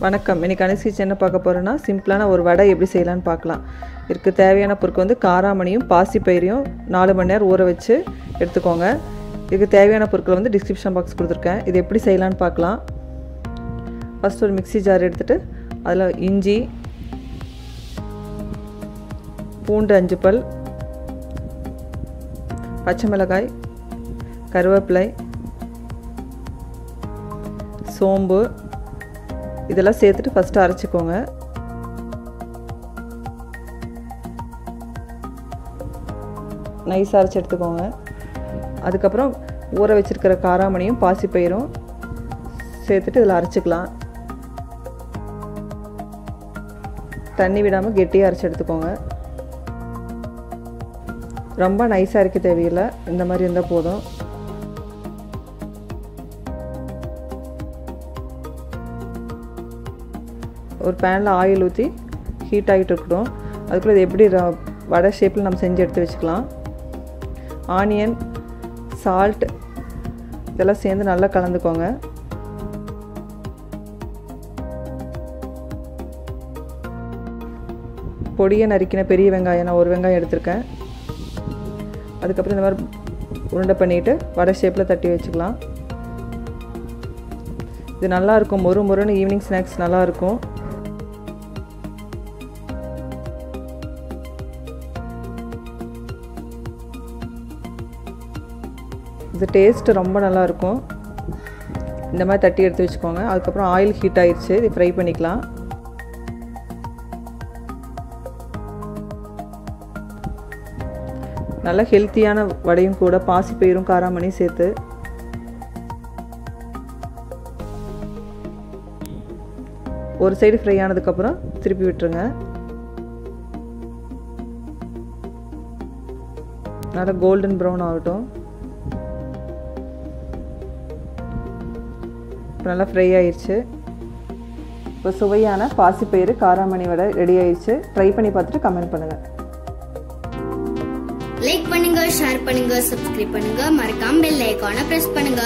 வணக்கம். இன்னைக்கு அனித்ஸ் என்ன பார்க்க போறோம்னா சிம்பிளான ஒரு வடை எப்படி செய்யலாம்னு பார்க்கலாம். இதுக்கு தேவையான பொருட்கள் வந்து காராமணியும் பாசிப்பயிரையும் 4 மணி நேரம் ஊற வச்சு எடுத்துக்கோங்க. இதுக்கு தேவையான பொருட்கள் வந்து டிஸ்கிரிப்ஷன் பாக்ஸ் கொடுத்துருக்கேன். இது எப்படி செய்யலாம்னு பார்க்கலாம். ஃபர்ஸ்ட் ஒரு மிக்ஸி ஜார் எடுத்துட்டு அதில் இஞ்சி, பூண்டு 5 பல், பச்சை மிளகாய், கருவேப்பிலை, சோம்பு இதெல்லாம் சேர்த்துட்டு ஃபஸ்ட்டு அரைச்சிக்கோங்க. நைஸாக அரைச்சி எடுத்துக்கோங்க. அதுக்கப்புறம் ஊற வச்சுருக்கிற காராமணியும் பாசிப்பயிரும் சேர்த்துட்டு இதில் அரைச்சிக்கலாம். தண்ணி விடாமல் கெட்டியாக அரைச்சி எடுத்துக்கோங்க. ரொம்ப நைஸாக அரைக்க தேவையில்லை, இந்த மாதிரி இருந்தால் போதும். ஒரு பேனில் ஆயில் ஊற்றி ஹீட் ஆகிட்டு இருக்கட்டும். அதுக்குள்ளே இது எப்படி வடை ஷேப்பில் நம்ம செஞ்சு எடுத்து வச்சுக்கலாம். ஆனியன், சால்ட் இதெல்லாம் சேர்ந்து நல்லா கலந்துக்கோங்க. பொடியை நறுக்கின பெரிய வெங்காயம், நான் ஒரு வெங்காயம் எடுத்திருக்கேன். அதுக்கப்புறம் இந்த மாதிரி உருண்டை பண்ணிவிட்டு வடை ஷேப்பில் தட்டி வச்சுக்கலாம். இது நல்லாயிருக்கும், மொறு மொறுன்னு ஈவினிங் ஸ்நாக்ஸ் நல்லாயிருக்கும். இது டேஸ்ட்டு ரொம்ப நல்லாயிருக்கும். இந்த மாதிரி தட்டி எடுத்து வச்சுக்கோங்க. அதுக்கப்புறம் ஆயில் ஹீட் ஆயிடுச்சு, இது ஃப்ரை பண்ணிக்கலாம். நல்லா ஹெல்த்தியான வடையும் கூட, பாசிப்பயிரும் காராமணியும் சேர்த்து. ஒரு சைடு ஃப்ரை ஆனதுக்கப்புறம் திருப்பி விட்டுருங்க. நல்லா கோல்டன் ப்ரௌன் ஆகட்டும். நல்லா ஃப்ரை ஆயிடுச்சு. இப்போ சுவையான பாசிப்பயிறு காராமணி வடை ரெடி ஆயிடுச்சு. ட்ரை பண்ணி பார்த்துட்டு கமெண்ட் பண்ணுங்க. லைக் பண்ணுங்க, ஷேர் பண்ணுங்க, சப்ஸ்கிரைப் பண்ணுங்க, மறக்காம பெல் ஐகானை பிரஸ் பண்ணுங்க.